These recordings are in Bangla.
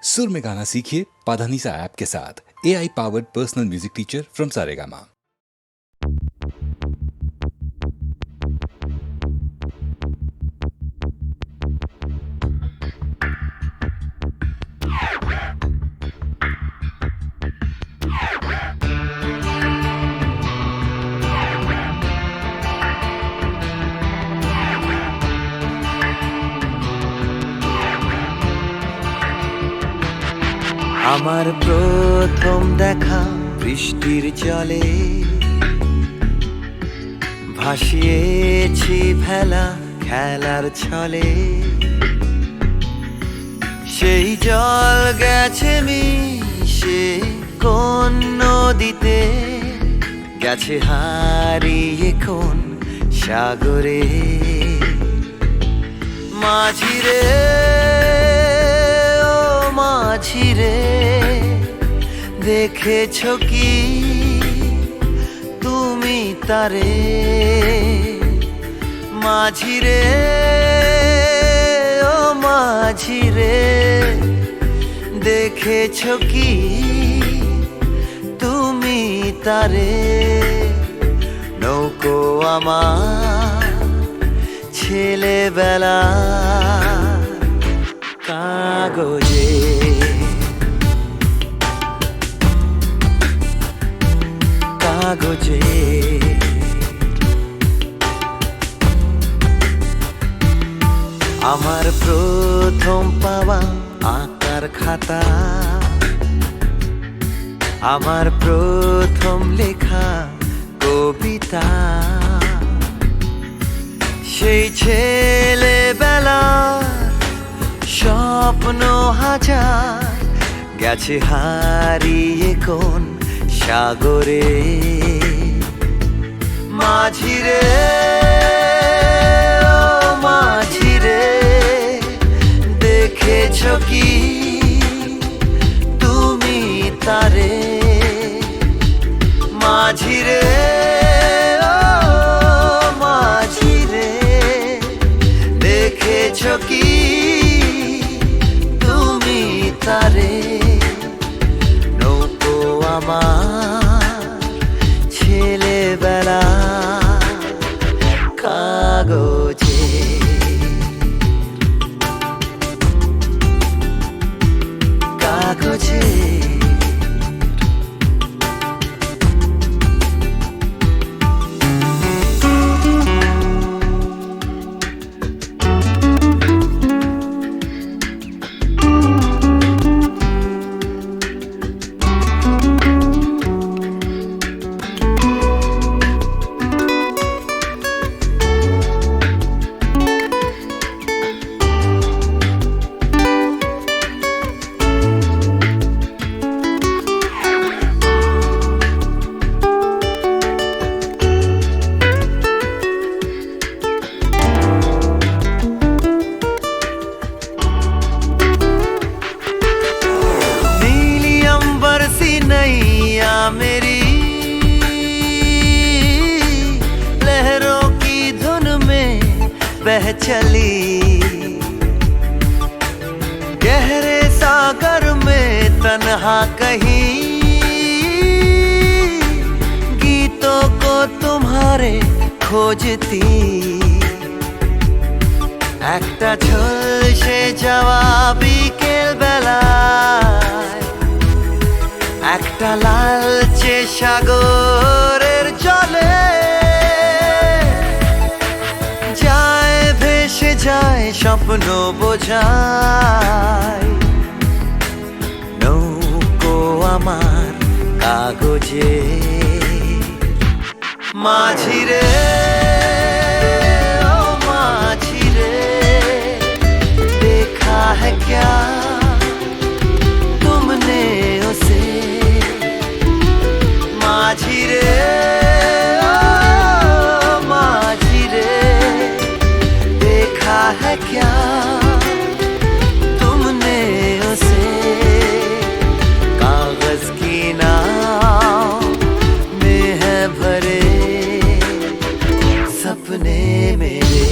सुर में गाना सीखिए पाधानीसा ऐप के साथ। AI powered personal music teacher from Saregama. আমার প্রথম দেখা বৃষ্টির জলে ভাসিয়েছি ভেলা খেলার ছলে, সেই জল গেছে মিশে কোন নদীতে, গেছে হারিয়ে কোন সাগরে। মাঝিরে ও মাঝিরে, দেখেছো কি তুমি তারে? মাঝিরে ও মাঝিরে, দেখেছো কি তুমি তারে? নৌকো আমার ছেলেবেলা কাগজে, কাগজে। আমার প্রথম পাওয়া আঁকার খাতা, আমার প্রথম লেখা কবিতা, সেই ছেলেবেলা স্বপ্ন হাজার, গেছে হারিয়ে কোন সাগরে। মাঝিরে ও মাঝিরে, দেখেছো কি তুমি তারে? মাঝিরে ও মাঝিরে, দেখেছো কি তুমি তারে? নৌকো আমার ছেলেবেলা কাগজে, কাগজে। मेरी लहरों की धुन में बह चली, गहरे सागर में तन्हा कहीं, गीतों को तुम्हारे खोजती। একটা ঝলসে যাওয়া বিকেল বেলায়, একটা লালচে সাগরের জলে, যায় ভেসে যায় স্বপ্ন বোঝায়। নৌকো আমার কাগজে, মাঝিরে ও মাঝিরে, देखा है क्या तुमने उसे? মাঝিরে ও মাঝিরে, देखा है क्या तुमने उसे? कागज की नाव में है भरे सपने मेरे।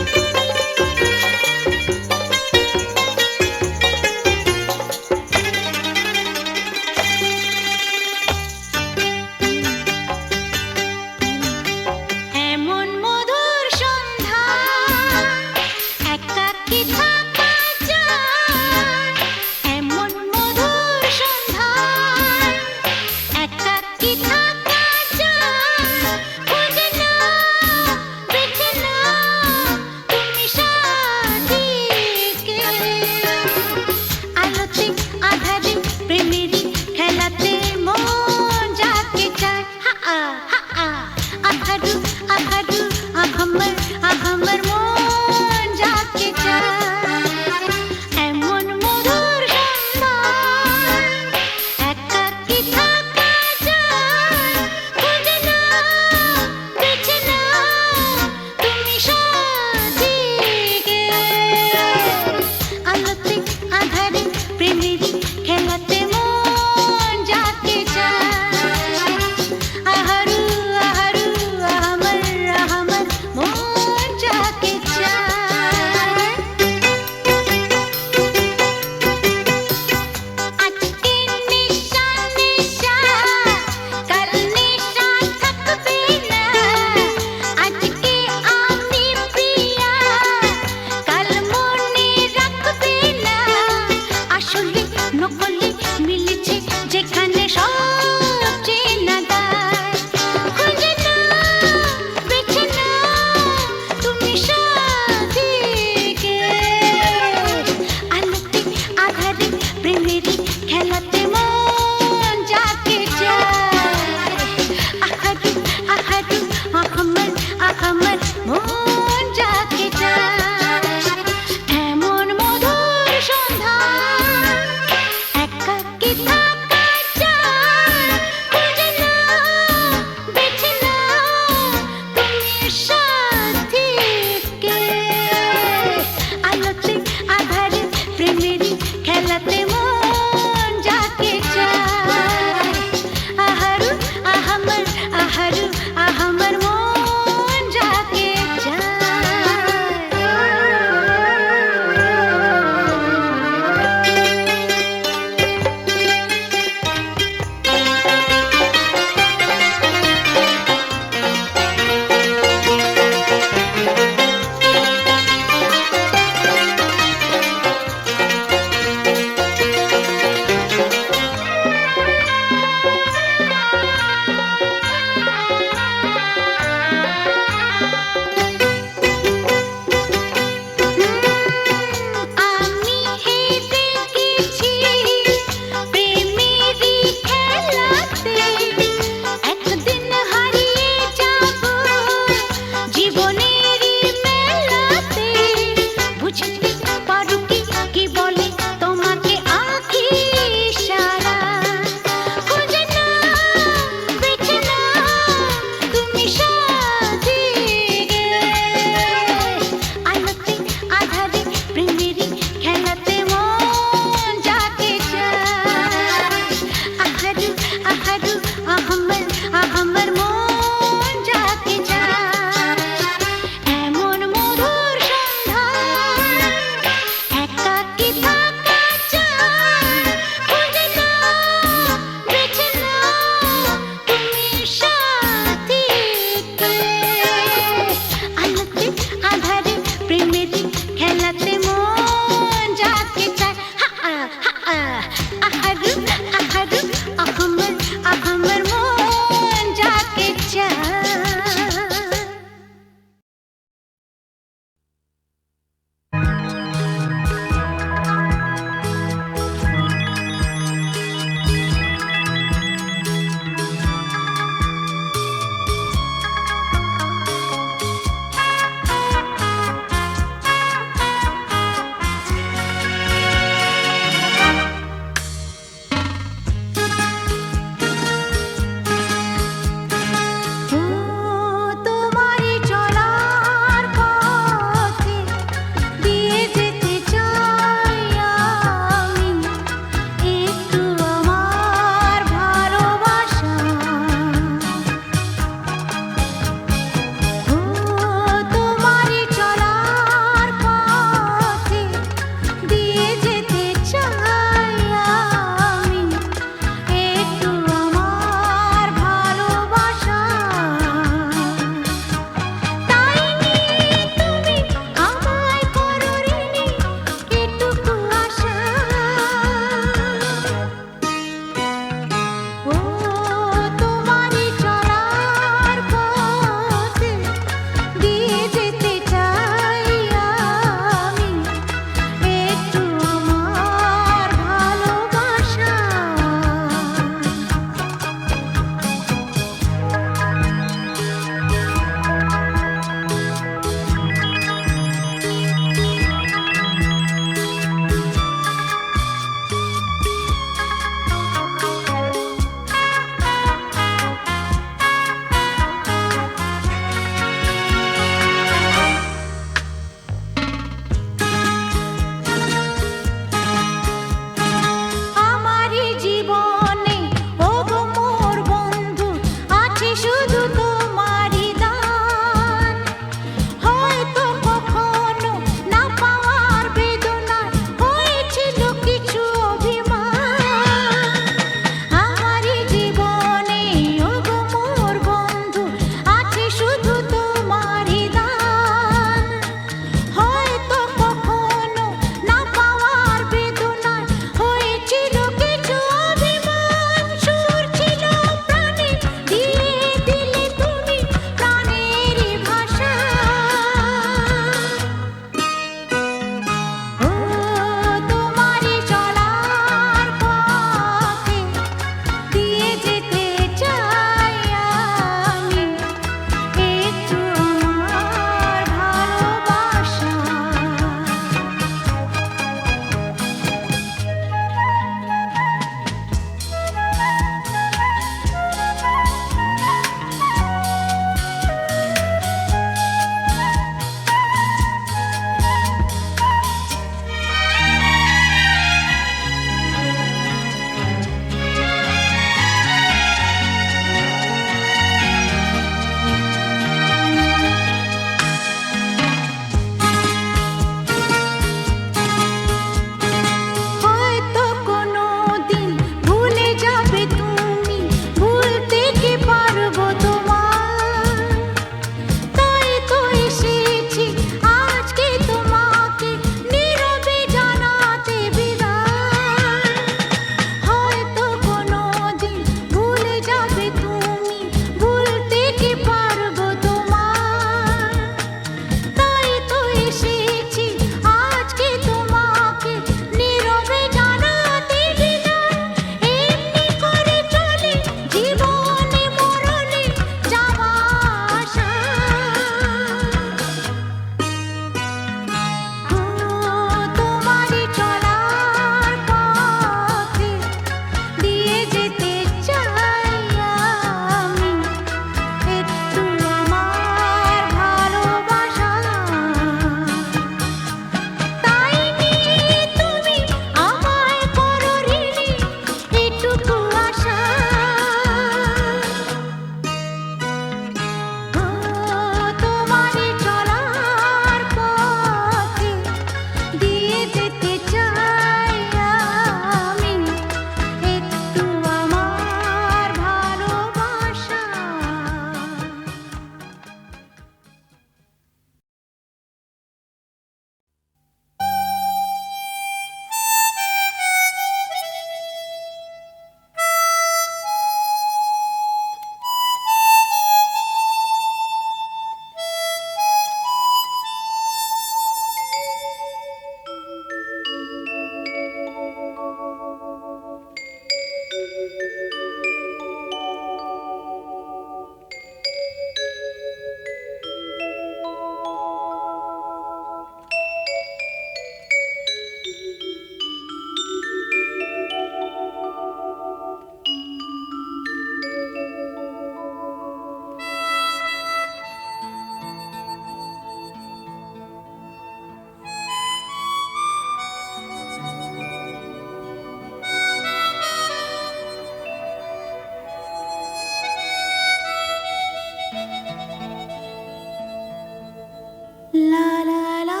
La la la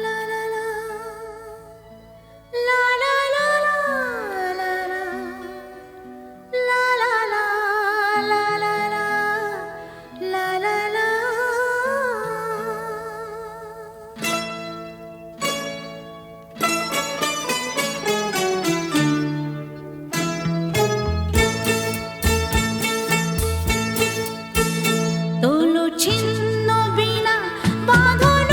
la la la la la la la la la la la la la la la la. তোলো ছিন্ন বিনা বাঁধন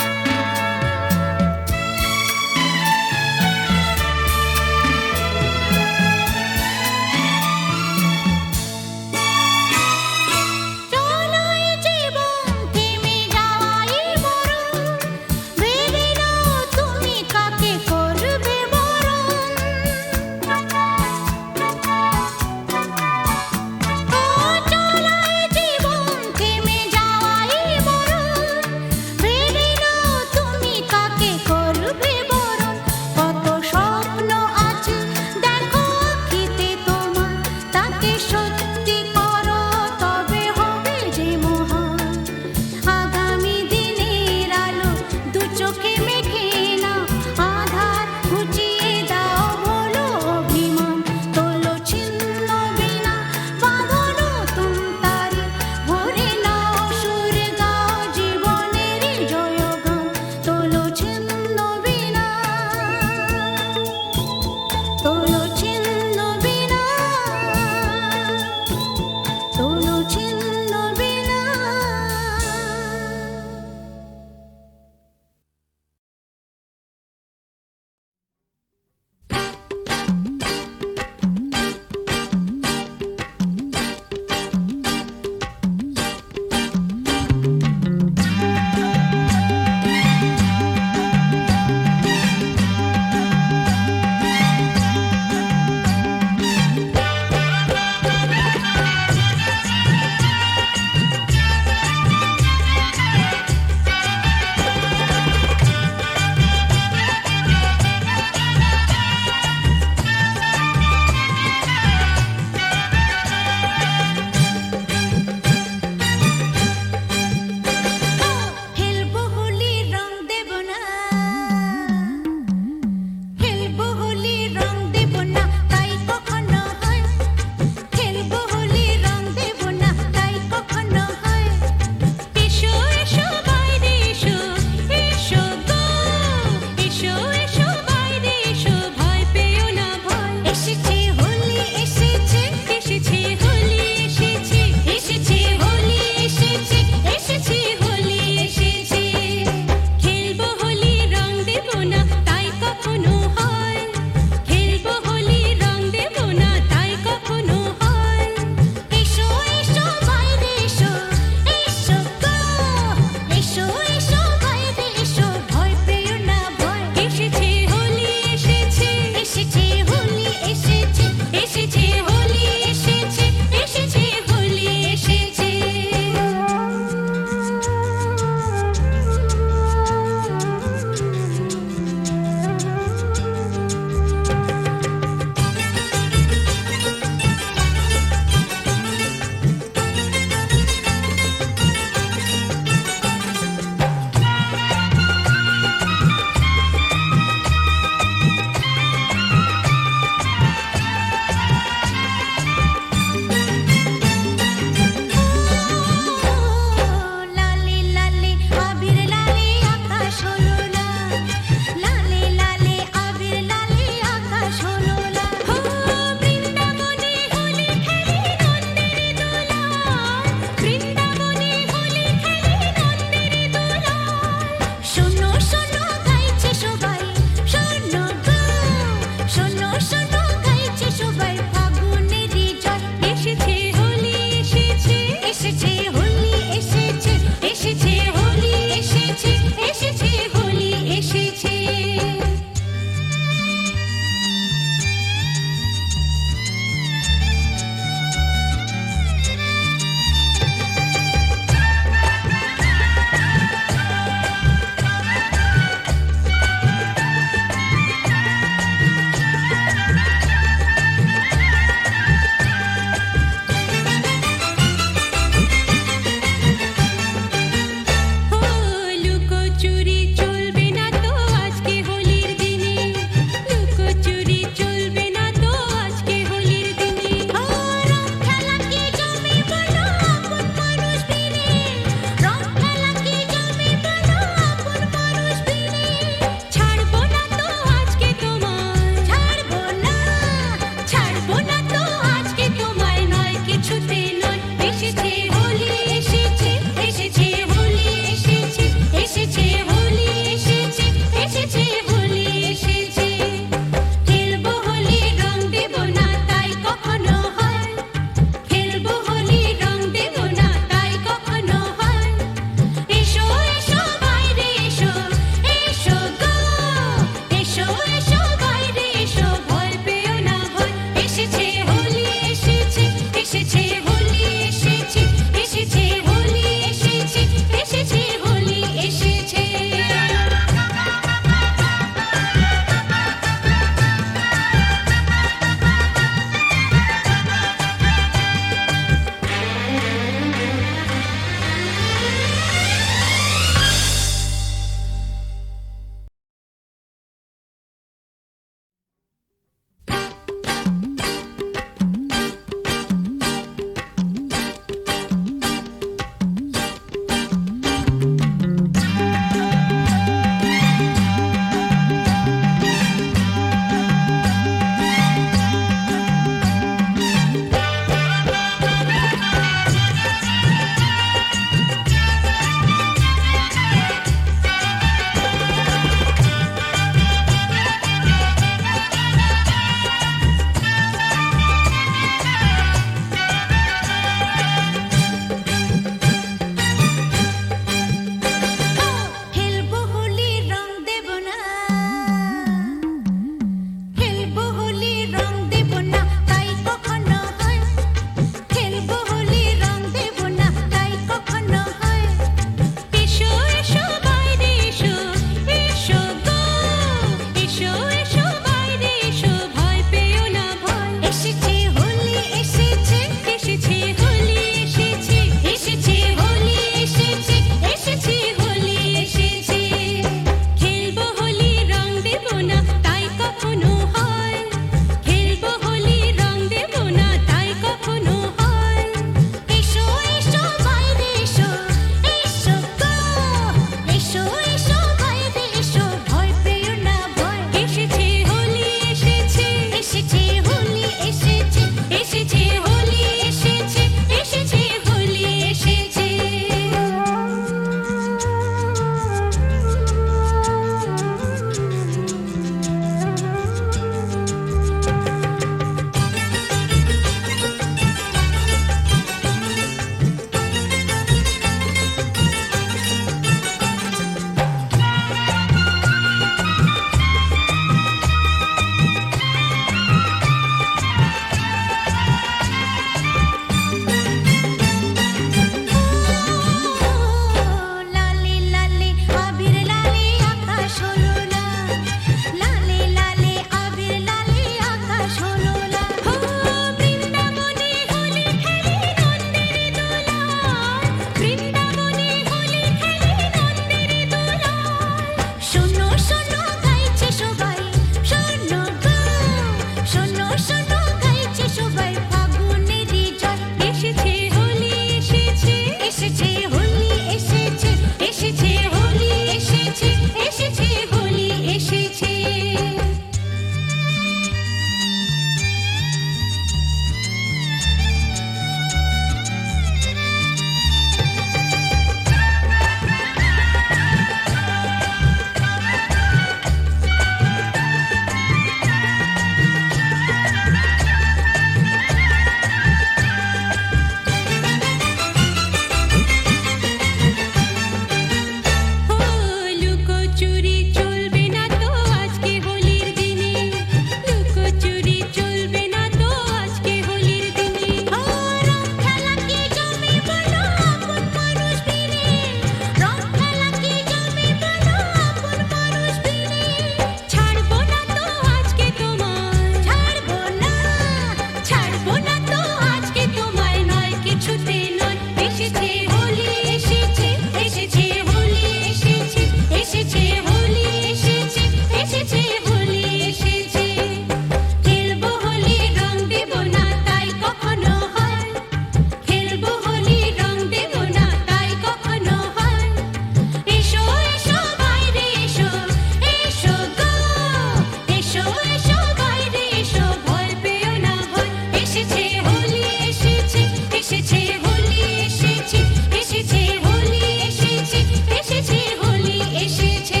এসো এসো বাইরে এসো ভয় পেও না ভয় এসেছে হোলি এসেছে এসেছে হোলি এসেছে এসেছে হোলি এসেছে এসেছে হোলি এসেছে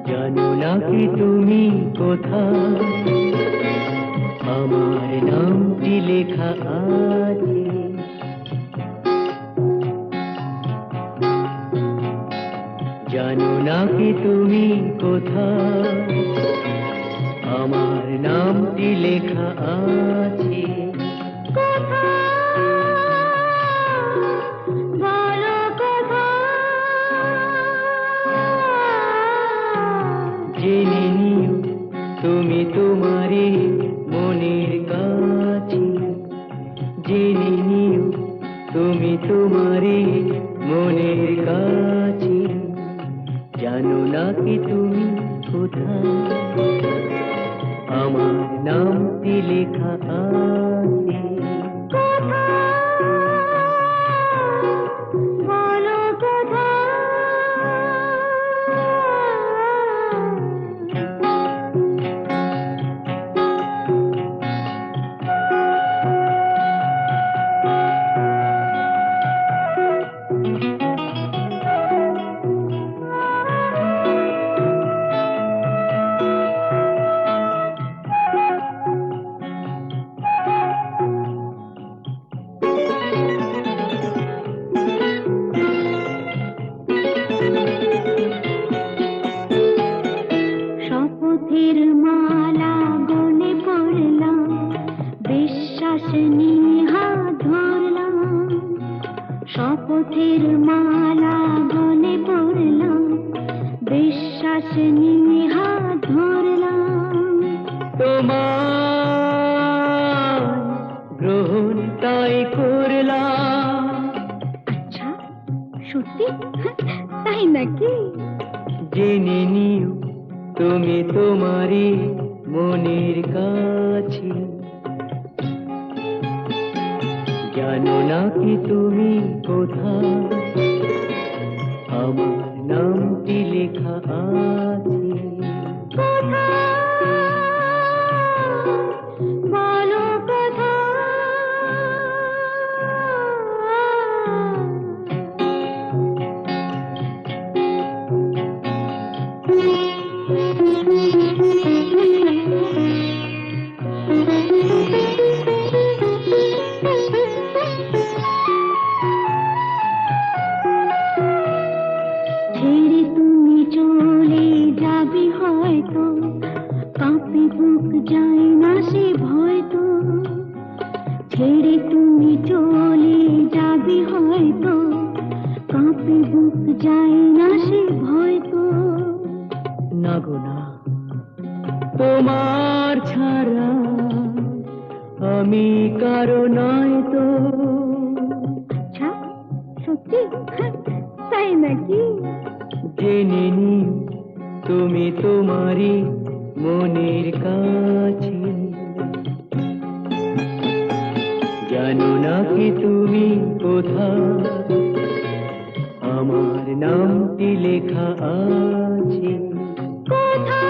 জানো না কি তুমি কোথায় আমার নামটি লেখা আছে জানো না কি তুমি কোথায় আমার নামটি লেখা আছে বলো জেনে নিও তুমি তোমারই মনের কাছে জেনে নিও তুমি তোমারই মনের কাছে জানো না কি তুমি কোথায় আমার নামটি লেখা আছে বলো শপথের মালা গলে পড়লাম বিশ্বাস নিয়ে হাত ধরলাম শপথের মালা গলে পড়লাম বিশ্বাস নিয়ে হাত ধরলাম তোমার গ্রহণ তাই করলাম আচ্ছা সত্যি তাই নাকি জেনে নিও তুমি তোমারই মনের কাছে জানো না কি তুমি কোথায় আমার নামটি লেখা আছে বলো ছেড়ে তুমি চলে যাবি হয়তো কাঁপে বুক যায় না সে ভয় তো ছেড়ে তুমি চলে যাবি হয়তো কাঁপে বুক যায় না সে ভয় তো না গো না তোমার ছাড়া আমি কারো নয় তো আচ্ছা সত্যি তাই নাকি জেনে নিও তুমি তোমারই মনের কাছে জানো না কি তুমি কোথায় আমার নামটি লেখা আছে বলো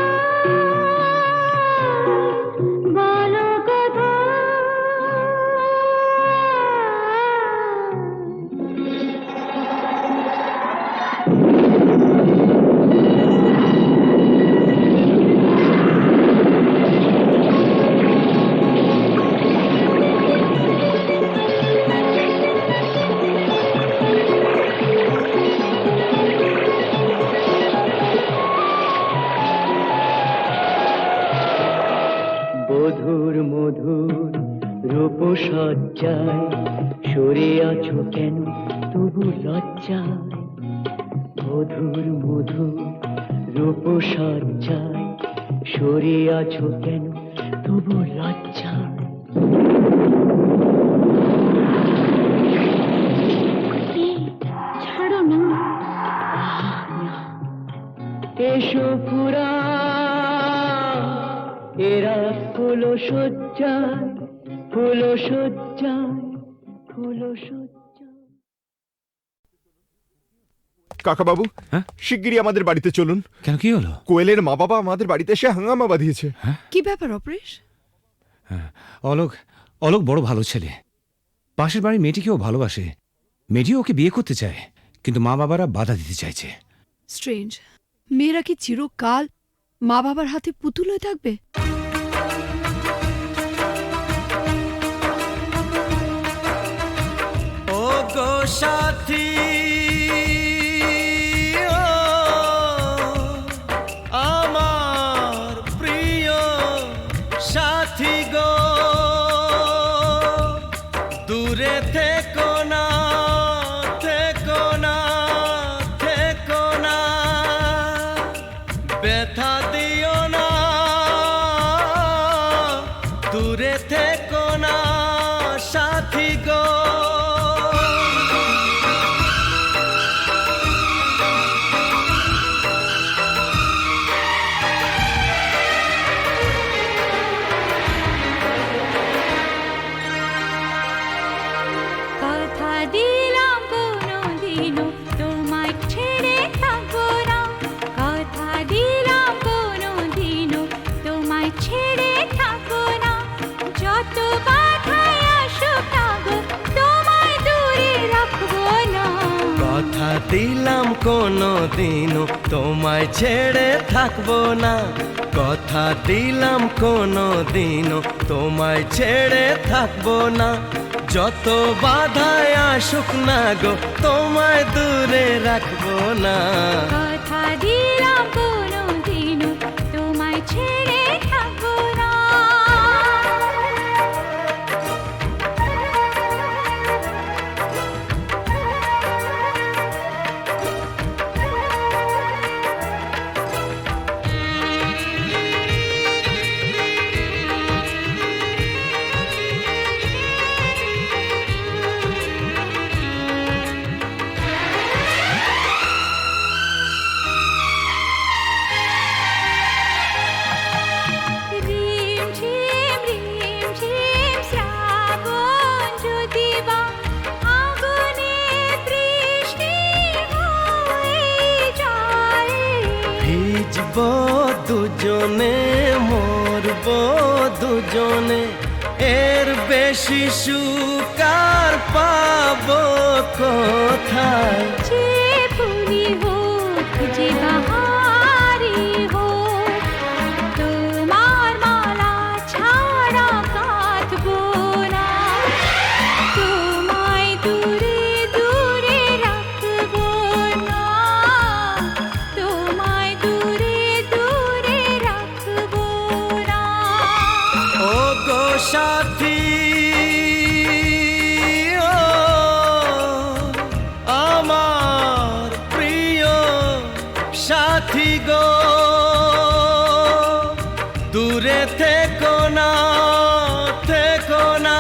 মধুর মধুর রূপসজ্জায় সরে আছো কেন তবু লজ্জায় মধুর মধুর রূপসজ্জায় সরে আছো কেন তবু লজ্জা? ছাড়ো না। এসো পুরা এরা হলো সজ্জায়, হলো সজ্জায়, হলো সজ্জায়। কাকা বাবু, হ্যাঁ? শিগগিরই আমাদের বাড়িতে চলুন। কেন, কি হলো? কোয়েলের মা বাবা আমাদের বাড়িতে এসে হাঙ্গামা বাঁধিয়েছে। কি ব্যাপার অপরেশ? অলোক অলোক বড় ভালো ছেলে। পাশের বাড়ির মেয়েটিকেও ভালোবাসে। মেয়েটিও ওকে বিয়ে করতে চায়, কিন্তু মা বাবারা বাধা দিতে চাইছে। স্ট্রেঞ্জ। মেয়েরা কি চিরকাল মা বাবার হাতে পুতুল হয়ে থাকবে? ও গো সাথী, ও আমার প্রিয় সাথী গো, দূরে থেকো না, থেকো না, থেকো না, ব্যথা দিও না, দূরে থেকো না সাথী গো। কথা দিলাম কোনোদিনও তোমায় ছেড়ে থাকবো না। কথা দিলাম কোনোদিনও তোমায় ছেড়ে থাকবো না। যত বাধাই আসুক না গো, তোমায় দূরে রাখবো না। কথা দিলাম কোনো দিনও তোমায় ছেড়ে থাকবো না। কথা দিলাম কোনো দিনও তোমায় ছেড়ে থাকবো না। যত বাধায় আসুক না গো, তোমায় দূরে রাখবো না। কথা দিলাম কোনোদিনও তোমায় ছেড়ে থাকবো না। রিমঝিম রিমঝিম শ্রাবণ যদি বা আগুনে বৃষ্টি হয়ে যায়। ভিজবো দুজনে, মরবো দুজনে, এর বেশি সুকার পাবো কোথায়? যে ফুলি হোক, যে বাহারি হোক, তোমার মালা ছাড়া কাঁদবো না। তোমায় দূরে দূরে রাখবো না। তোমায় দূরে দূরে রাখবো না। ও গো সাথী, ও আমার প্রিয় সাথী গো, দূরে থেকো না, থেকো না।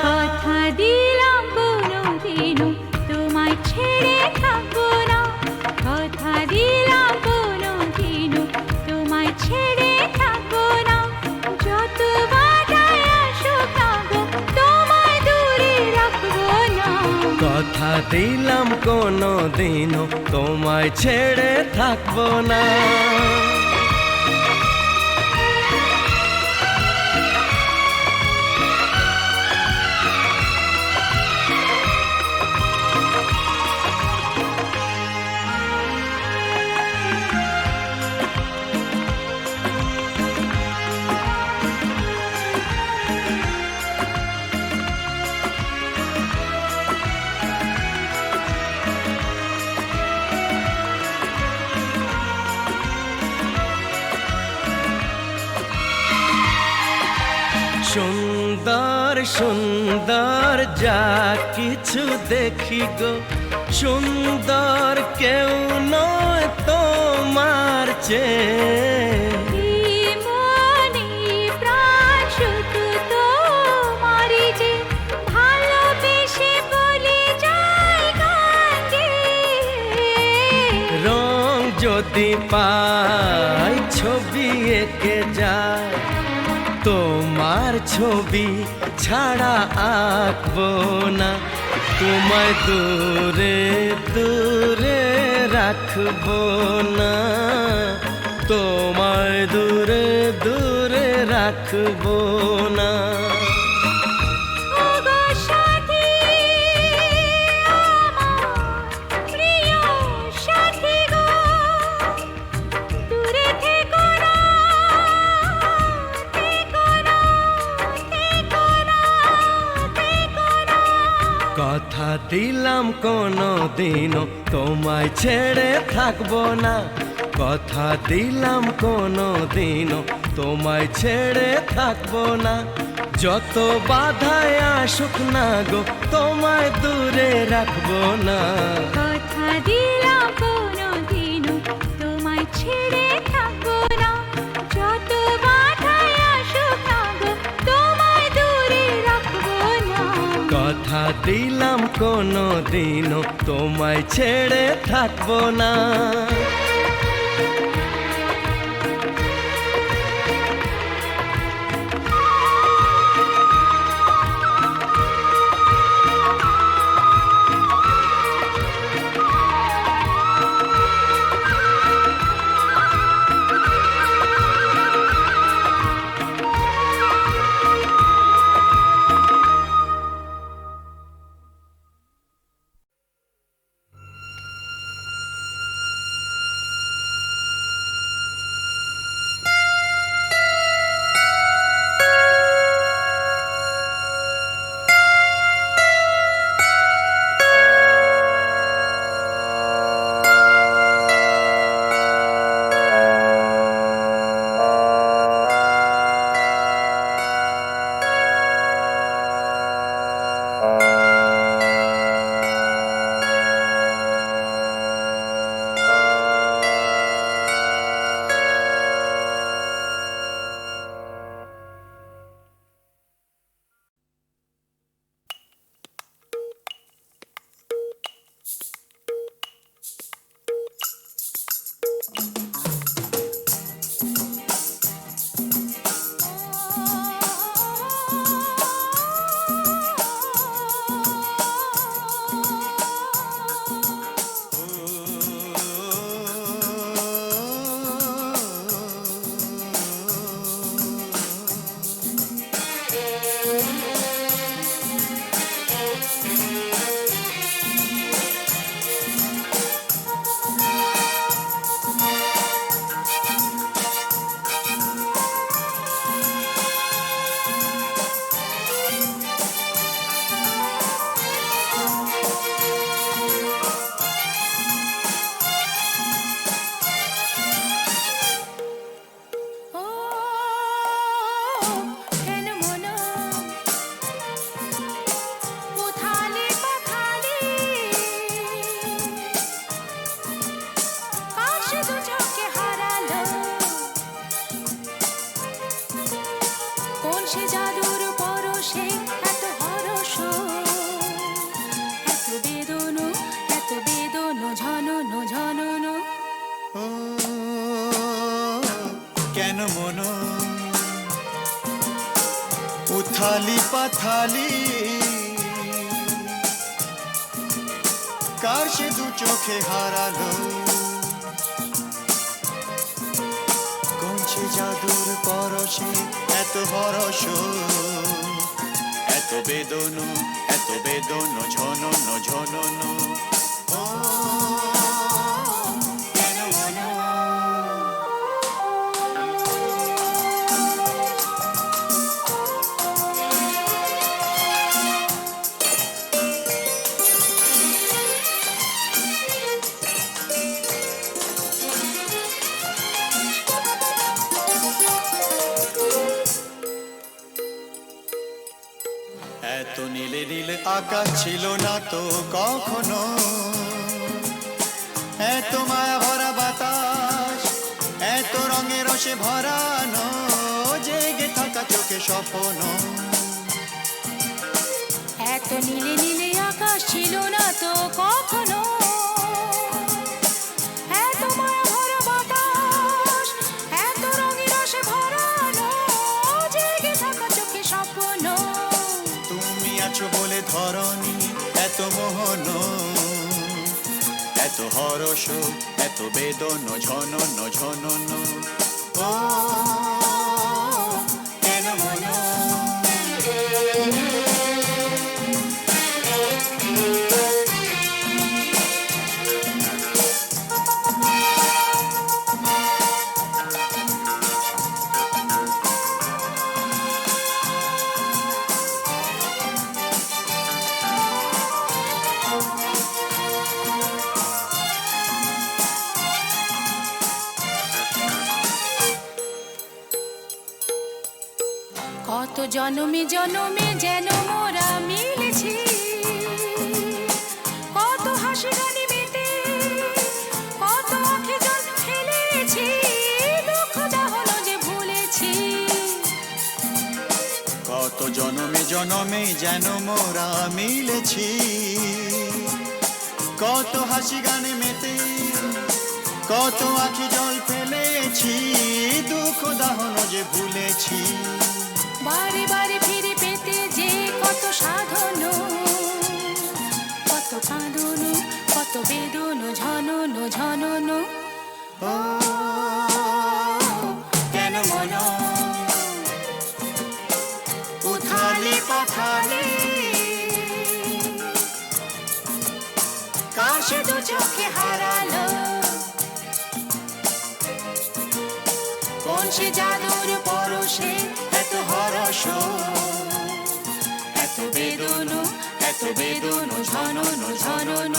কথা দিলাম কোনোদিনও তোমায় ছেড়ে থাকবো না। কথা দিলাম কোনোদিনও তোমায় ছেড়ে থাকবো না। যত বাধাই আসুক না গো, তোমায় দূরে রাখবো না। কথা দিলাম কোনো দিনও তোমায় ছেড়ে থাকবো না। সুন্দর সুন্দর যা কিছু দেখি গো, সুন্দর কেউ নয় তোমার চেয়ে। এই যদি পাই ছবি এঁকে যায়, তোমার ছবি ছাড়া আঁকবো না। তোমায় দূরে দূরে রাখবো না, তোমায় দূরে দূরে রাখবো না। ওগো সাথী, আমার প্রিয় সাথী গো, দূরে থেকো না, থেকো না, থেকো না, থেকো না। কথা দিলাম কোনো দিনও তোমায় ছেড়ে থাকবো না। কথা দিলাম কোনো দিনও তোমায় ছেড়ে থাকবো না। যত বাধায় আসুক না গো, তোমায় দূরে রাখবো না। কথা দিলাম কোনোদিনও তোমায় ছেড়ে থাকবো না। যত বাধাই আসুক না গো, তোমায় দূরে রাখবো না। কথা দিলাম কোনো দিনও তোমায় ছেড়ে থাকবো না। সে জাদুর পরশে এত হরস, এত বেদনো, এত বেদনো, ঝনন ঝনন। কেন মন উথালি পাথালি, কার সে দু চোখে হারালো, কোন সে জাদুর পরশে এত হরস, এত বেদনো, এত বেদনো, ঝনন ঝনন। কেন মন এত নীলে নীল আকাশ ছিল না তো কখনো, এত মায়া ভরা বাতাস, এত রঙে রসে ভরানো, জেগে থাকা চোখে স্বপ্ন। এত নীলে নীলে আকাশ ছিল না তো কখনো, এত মায়া ভরা ধরণী এত মোহন, এত হরস, এত বেদন ঝনন ঝনন। ও কেন মন কত জনমে জনমে যেন মোরা মিলেছি, কত হাসি গানে মেতে, কত আঁখে জল ফেলেছি, দুঃখ দাহন যে ভুলেছি। কত জনমে জনমে যেন মোরা মিলেছি, কত হাসি গানে মেতে, কত আঁখি জল ফেলেছি, দুঃখ দাহন যে ভুলেছি। বারে বারে ফিরে পেতে যে কত সাধন, কত কাঁদন, কত বেদন ঝনন ঝনন। ও কেন মন উথালে পাথালে, কার সে দু চোখে হারালো, কোন সে জাদুর পরশে এত হরস, এত বেদন ঝনন ঝনন।